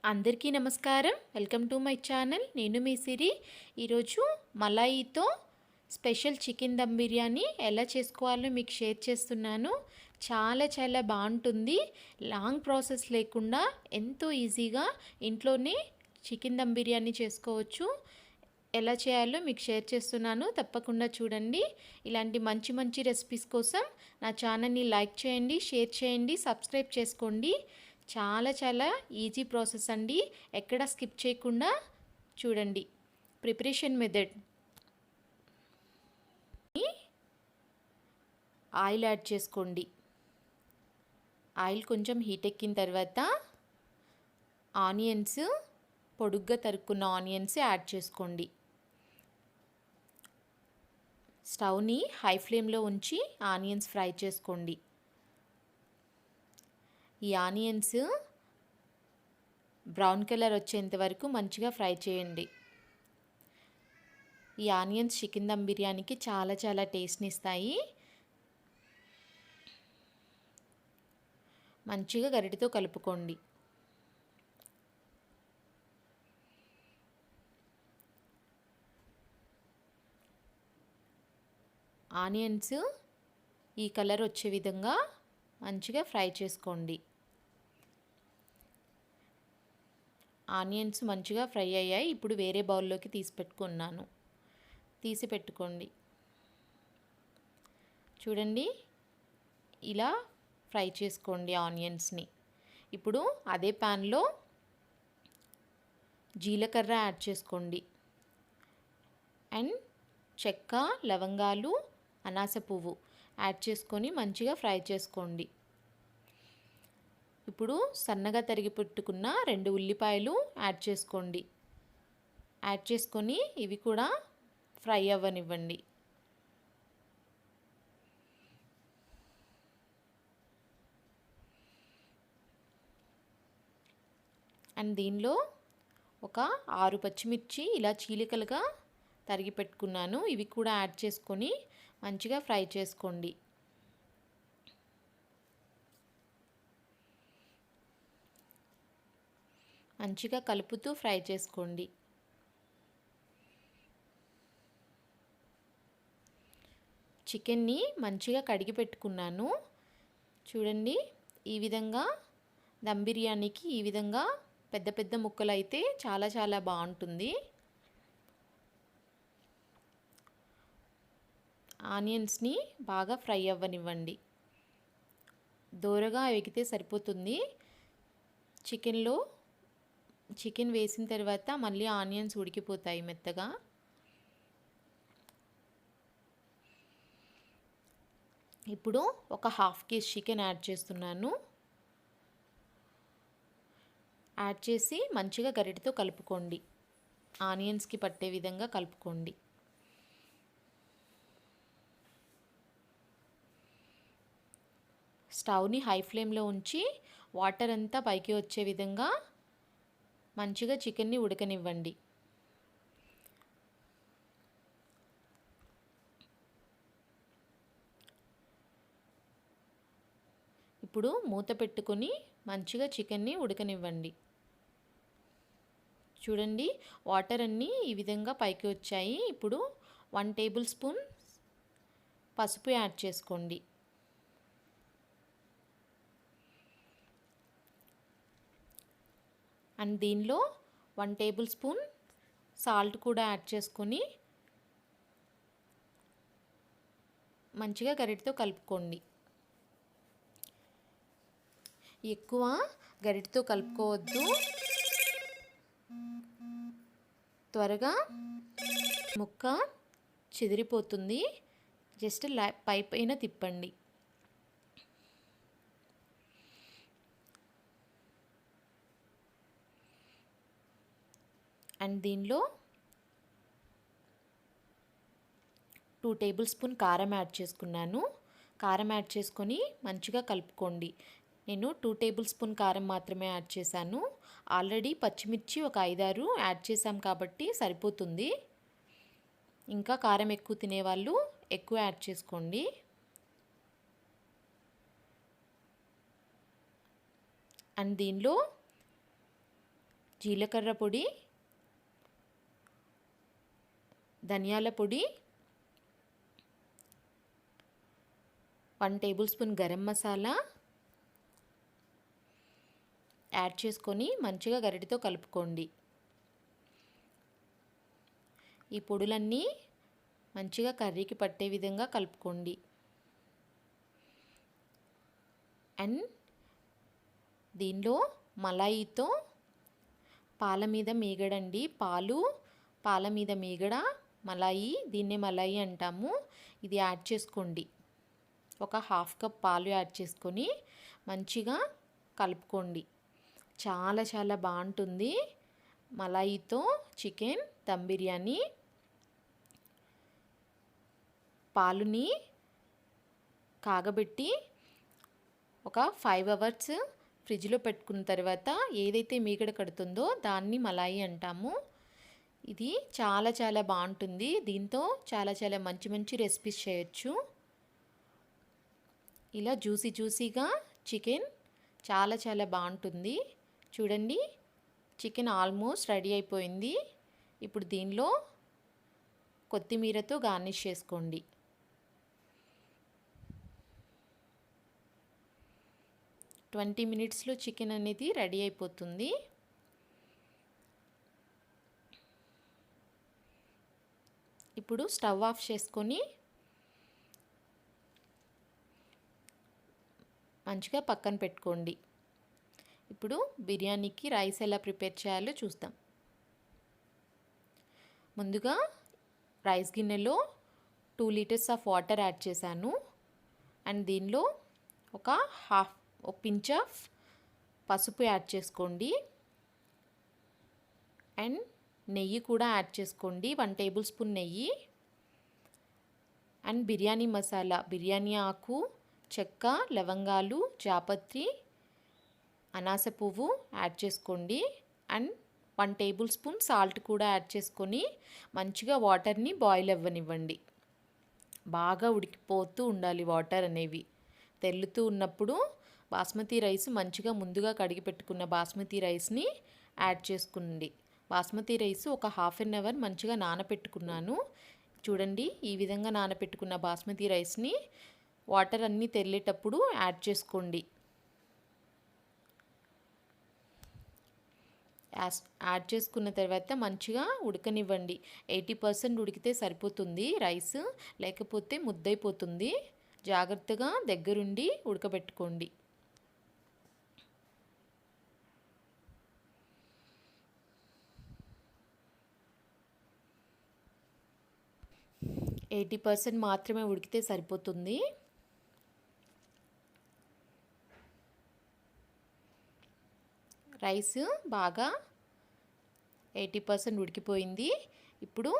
అందరికీ నమస్కారం. Welcome to my channel. నేను మీ సిరి. ఈరోజు మలాయితో స్పెషల్ చికెన్ దమ్ బిర్యానీ ఎలా చేసుకోవాలో మీకు షేర్ చేస్తున్నాను. చాలా బాగుంటుంది. లాంగ్ ప్రాసెస్ లేకుండా ఎంతో ఈజీగా ఇంట్లోనే చికెన్ దమ్ బిర్యానీ చేసుకోవచ్చు. ఎలా చేయాలో మీకు షేర్ చేస్తున్నాను. తప్పకుండా చూడండి. ఇలాంటి మంచి రెసిపీస్ కోసం నా ఛానల్ని లైక్ చేయండి, షేర్ చేయండి, సబ్స్క్రైబ్ చేసుకోండి. చాలా ఈజీ ప్రాసెస్ అండి. ఎక్కడ స్కిప్ చేయకుండా చూడండి. ప్రిపరేషన్ మెథడ్: ఆయిల్ యాడ్ చేసుకోండి. ఆయిల్ కొంచెం హీట్ ఎక్కిన తర్వాత ఆనియన్స్, పొడుగ్గా తరుక్కున్న ఆనియన్స్ యాడ్ చేసుకోండి. స్టవ్ని హై ఫ్లేమ్లో ఉంచి ఆనియన్స్ ఫ్రై చేసుకోండి. ఈ ఆనియన్స్ బ్రౌన్ కలర్ వచ్చేంత వరకు మంచిగా ఫ్రై చేయండి. ఈ ఆనియన్స్ చికెన్ దమ్ బిర్యానీకి చాలా టేస్ట్ని ఇస్తాయి. మంచిగా గరిటెతో కలుపుకోండి. ఆనియన్స్ ఈ కలర్ వచ్చే విధంగా మంచిగా ఫ్రై చేసుకోండి. ఆనియన్స్ మంచిగా ఫ్రై అయ్యాయి. ఇప్పుడు వేరే బౌల్లోకి తీసి పెట్టుకోండి. చూడండి, ఇలా ఫ్రై చేసుకోండి ఆనియన్స్ని. ఇప్పుడు అదే ప్యాన్లో జీలకర్ర యాడ్ చేసుకోండి. అండ్ చెక్క, లవంగాలు, అనాస పువ్వు యాడ్ చేసుకొని మంచిగా ఫ్రై చేసుకోండి. ఇప్పుడు సన్నగా తరిగి పెట్టుకున్న 2 ఉల్లిపాయలు యాడ్ చేసుకోండి. యాడ్ చేసుకొని ఇవి కూడా ఫ్రై అవ్వనివ్వండి. అండ్ దీనిలో ఒక 6 పచ్చిమిర్చి ఇలా చీలికలుగా తరిగి పెట్టుకున్నాను. ఇవి కూడా యాడ్ చేసుకొని మంచిగా ఫ్రై చేసుకోండి. మంచిగా కలుపుతూ ఫ్రై చేసుకోండి. చికెన్ని మంచిగా కడిగి పెట్టుకున్నాను. చూడండి, ఈ విధంగా దమ్ బిర్యానీకి ఈ విధంగా పెద్ద ముక్కలు అయితే చాలా బాగుంటుంది. ఆనియన్స్ని బాగా ఫ్రై అవ్వనివ్వండి. దోరగా ఎగితే సరిపోతుంది. చికెన్ వేసిన తర్వాత మళ్ళీ ఆనియన్స్ ఉడికిపోతాయి మెత్తగా. ఇప్పుడు ఒక ½ కేజీ చికెన్ యాడ్ చేస్తున్నాను. యాడ్ చేసి మంచిగా గరిటెతో కలుపుకోండి. ఆనియన్స్కి పట్టే విధంగా కలుపుకోండి. స్టవ్ని హై ఫ్లేమ్లో ఉంచి వాటర్ అంతా పైకి వచ్చే విధంగా మంచిగా చికెన్ని ఉడకనివ్వండి. ఇప్పుడు మూత పెట్టుకొని మంచిగా చికెన్ని ఉడకనివ్వండి. చూడండి, వాటర్ అన్నీ ఈ విధంగా పైకి వచ్చాయి. ఇప్పుడు 1 టేబుల్ స్పూన్ పసుపు యాడ్ చేసుకోండి. అండ్ దీనిలో 1 టేబుల్ స్పూన్ సాల్ట్ కూడా యాడ్ చేసుకొని మంచిగా గరిటెతో కలుపుకోండి. ఎక్కువ గరిటెతో కలుపుకోవద్దు, త్వరగా ముక్క చెదిరిపోతుంది. జస్ట్ పైన తిప్పండి. అండ్ దీనిలో 2 టేబుల్ స్పూన్ కారం యాడ్ చేసుకున్నాను. కారం యాడ్ చేసుకొని మంచిగా కలుపుకోండి. నేను 2 టేబుల్ స్పూన్ కారం మాత్రమే యాడ్ చేశాను. ఆల్రెడీ పచ్చిమిర్చి ఒక 5-6 యాడ్ చేసాం కాబట్టి సరిపోతుంది. ఇంకా కారం ఎక్కువ తినేవాళ్ళు ఎక్కువ యాడ్ చేసుకోండి. అండ్ దీనిలో జీలకర్ర పొడి, ధనియాల పొడి, 1 table spoon garam masala add చేసుకొని మంచిగా గరిటెతో కలుపుకోండి. ఈ పొడులన్నీ మంచిగా కర్రీకి పట్టే విధంగా కలుపుకోండి. అండ్ దీనిలో మలాయితో పాల మీద మీగడండి, పాల మీద మీగడ మలాయి, దీన్నే మలాయి అంటాము. ఇది యాడ్ చేసుకోండి. ఒక హాఫ్ కప్ పాలు యాడ్ చేసుకొని మంచిగా కలుపుకోండి. చాలా చాలా బాగుంటుంది మలాయితో చికెన్ దమ్ బిర్యానీ. పాలుని కాగబెట్టి ఒక 5 అవర్స్ ఫ్రిడ్జ్లో పెట్టుకున్న తర్వాత ఏదైతే మీగడ కడుతుందో దాన్ని మలాయి అంటాము. ఇది చాలా చాలా బాగుంటుంది. దీంతో చాలా చాలా మంచి మంచి రెసిపీస్ చేయొచ్చు. ఇలా జ్యూసీగా చికెన్ చాలా చాలా బాగుంటుంది. చూడండి, చికెన్ ఆల్మోస్ట్ రెడీ అయిపోయింది. ఇప్పుడు దీనిలో కొత్తిమీరతో గార్నిష్ చేసుకోండి. ట్వంటీ మినిట్స్లో చికెన్ అనేది రెడీ అయిపోతుంది. ఇప్పుడు స్టవ్ ఆఫ్ చేసుకొని మంచిగా పక్కన పెట్టుకోండి. ఇప్పుడు బిర్యానీకి రైస్ ఎలా ప్రిపేర్ చేయాలో చూద్దాం. ముందుగా రైస్ గిన్నెలో 2 లీటర్స్ ఆఫ్ వాటర్ యాడ్ చేశాను. అండ్ దీనిలో ఒక పించ్ ఆఫ్ పసుపు యాడ్ చేసుకోండి. అండ్ నెయ్యి కూడా యాడ్ చేసుకోండి, 1 టేబుల్ స్పూన్ నెయ్యి. అండ్ బిర్యానీ మసాలా, బిర్యానీ ఆకు, చెక్క, లవంగాలు, జాపత్రి, అనాస పువ్వు యాడ్ చేసుకోండి. అండ్ 1 టేబుల్ స్పూన్ సాల్ట్ కూడా యాడ్ చేసుకొని మంచిగా వాటర్ని బాయిల్ అవ్వనివ్వండి. బాగా ఉడికిపోతూ ఉండాలి వాటర్ అనేవి. తెల్లుతూ ఉన్నప్పుడు బాస్మతి రైస్, మంచిగా ముందుగా కడిగి పెట్టుకున్న బాస్మతి రైస్ని యాడ్ చేసుకోండి. బాస్మతి రైస్ ఒక హాఫ్ అన్ అవర్ మంచిగా నానపెట్టుకున్నాను. చూడండి, ఈ విధంగా నానపెట్టుకున్న బాస్మతి రైస్ని వాటర్ అన్నీ తెల్లేటప్పుడు యాడ్ చేసుకోండి. యాడ్ చేసుకున్న తర్వాత మంచిగా ఉడకనివ్వండి. 80% ఉడికితే సరిపోతుంది రైస్, లేకపోతే ముద్దైపోతుంది. జాగ్రత్తగా దగ్గరుండి ఉడకబెట్టుకోండి. ఎయిటీ పర్సెంట్ మాత్రమే ఉడికితే సరిపోతుంది. రైస్ బాగా 80% ఉడికిపోయింది. ఇప్పుడు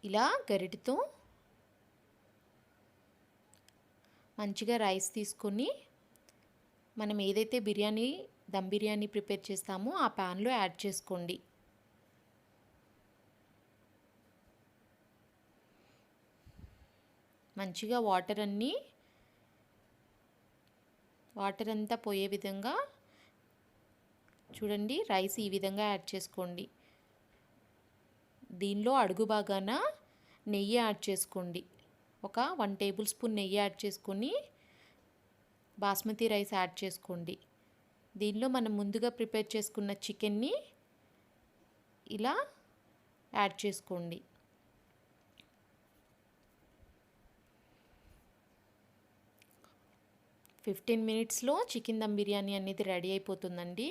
ఇలా గరిటెతో మంచిగా రైస్ తీసుకొని మనం ఏదైతే దమ్ బిర్యానీ ప్రిపేర్ చేస్తామో ఆ ప్యాన్లో యాడ్ చేసుకోండి. మంచిగా వాటర్ అంతా పోయే విధంగా చూడండి, రైస్ ఈ విధంగా యాడ్ చేసుకోండి. దీనిలో అడుగు భాగాన నెయ్యి యాడ్ చేసుకోండి. ఒక 1 టేబుల్ స్పూన్ నెయ్యి యాడ్ చేసుకొని బాస్మతి రైస్ యాడ్ చేసుకోండి. దీనిలో మనం ముందుగా ప్రిపేర్ చేసుకున్న చికెన్ని ఇలా యాడ్ చేసుకోండి. ఫిఫ్టీన్ మినిట్స్లో చికెన్ దమ్ బిర్యానీ అనేది రెడీ అయిపోతుందండి.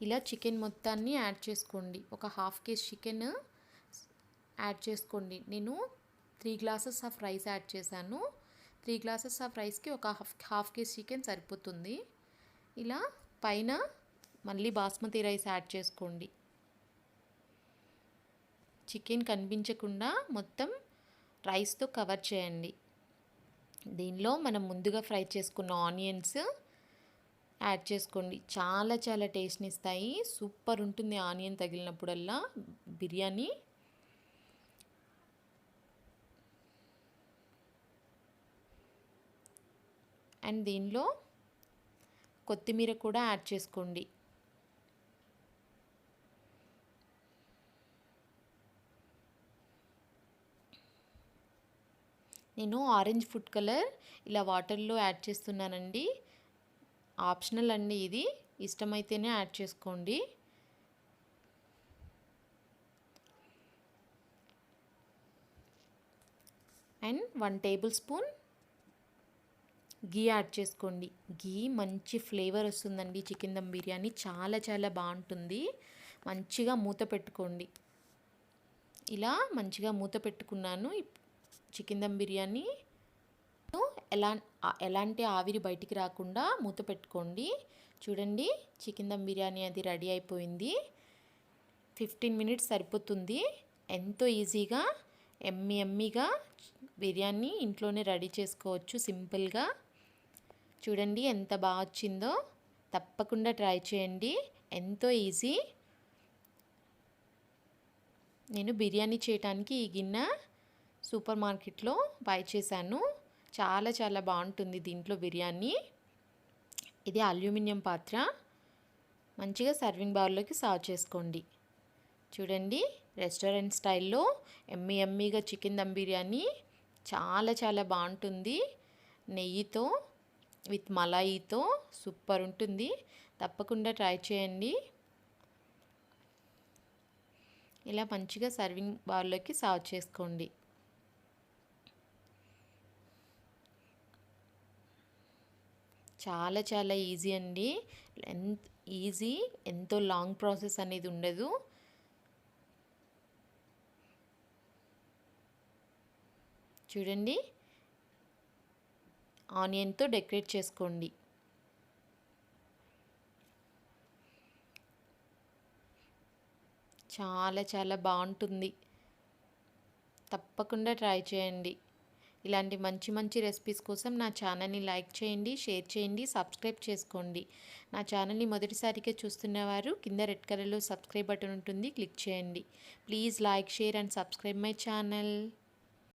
ఇలా చికెన్ మొత్తాన్ని యాడ్ చేసుకోండి. ఒక హాఫ్ కేజీ చికెన్ యాడ్ చేసుకోండి. నేను 3 గ్లాసెస్ ఆఫ్ రైస్ యాడ్ చేశాను. 3 గ్లాసెస్ ఆఫ్ రైస్కి ఒక హాఫ్ కేజీ చికెన్ సరిపోతుంది. ఇలా పైన మళ్ళీ బాస్మతి రైస్ యాడ్ చేసుకోండి. చికెన్ కనిపించకుండా మొత్తం రైస్తో కవర్ చేయండి. దీనిలో మనం ముందుగా ఫ్రై చేసుకున్న ఆనియన్స్ యాడ్ చేసుకోండి. చాలా చాలా టేస్ట్ని ఇస్తాయి. సూపర్ ఉంటుంది ఆనియన్ తగిలినప్పుడల్లా బిర్యానీ. అండ్ దీనిలో కొత్తిమీర కూడా యాడ్ చేసుకోండి. నేను ఆరెంజ్ ఫుడ్ కలర్ ఇలా వాటర్లో యాడ్ చేస్తున్నానండి. ఆప్షనల్ అండి, ఇది ఇష్టమైతేనే యాడ్ చేసుకోండి. And 1 table spoon ghee add చేసుకోండి. గీ మంచి ఫ్లేవర్ వస్తుందండి. చికెన్ దమ్ బిర్యానీ చాలా చాలా బాగుంటుంది. మంచిగా మూత పెట్టుకోండి. ఇలా మంచిగా మూత పెట్టుకున్నాను. చికెన్ దమ్ బిర్యానీ ఎలాంటి ఆవిరి బయటికి రాకుండా మూత పెట్టుకోండి. చూడండి, చికెన్ దమ్ బిర్యానీ అది రెడీ అయిపోయింది. 15 మినిట్స్ సరిపోతుంది. ఎంతో ఈజీగా ఎమ్మీగా బిర్యానీ ఇంట్లోనే రెడీ చేసుకోవచ్చు సింపుల్గా. చూడండి ఎంత బాగా వచ్చిందో. తప్పకుండా ట్రై చేయండి, ఎంతో ఈజీ. నేను బిర్యానీ చేయడానికి ఈ గిన్నె సూపర్ మార్కెట్లో బై చేశాను. చాలా చాలా బాగుంటుంది దీంట్లో బిర్యానీ. ఇది అల్యూమినియం పాత్ర. మంచిగా సర్వింగ్ బౌల్లోకి సర్వ్ చేసుకోండి. చూడండి, రెస్టారెంట్ స్టైల్లో ఎమ్మీగా చికెన్ దమ్ బిర్యానీ చాలా చాలా బాగుంటుంది. నెయ్యితో విత్ మలాయితో సూపర్ ఉంటుంది. తప్పకుండా ట్రై చేయండి. ఇలా మంచిగా సర్వింగ్ బౌల్లోకి సర్వ్ చేసుకోండి. చాలా చాలా ఈజీ అండి. ఈజీ, ఎంతో లాంగ్ ప్రాసెస్ అనేది ఉండదు. చూడండి, ఆనియన్తో డెకరేట్ చేసుకోండి. చాలా చాలా బాగుంటుంది. తప్పకుండా ట్రై చేయండి. ఇలాంటి మంచి మంచి రెసిపీస్ కోసం నా ఛానల్ని లైక్ చేయండి, షేర్ చేయండి, సబ్స్క్రైబ్ చేసుకోండి. నా ఛానల్ని మొదటిసారిగా చూస్తున్నవారు కింద రెడ్ కలర్లో సబ్స్క్రైబ్ బటన్ ఉంటుంది, క్లిక్ చేయండి. Please like, share and subscribe my channel.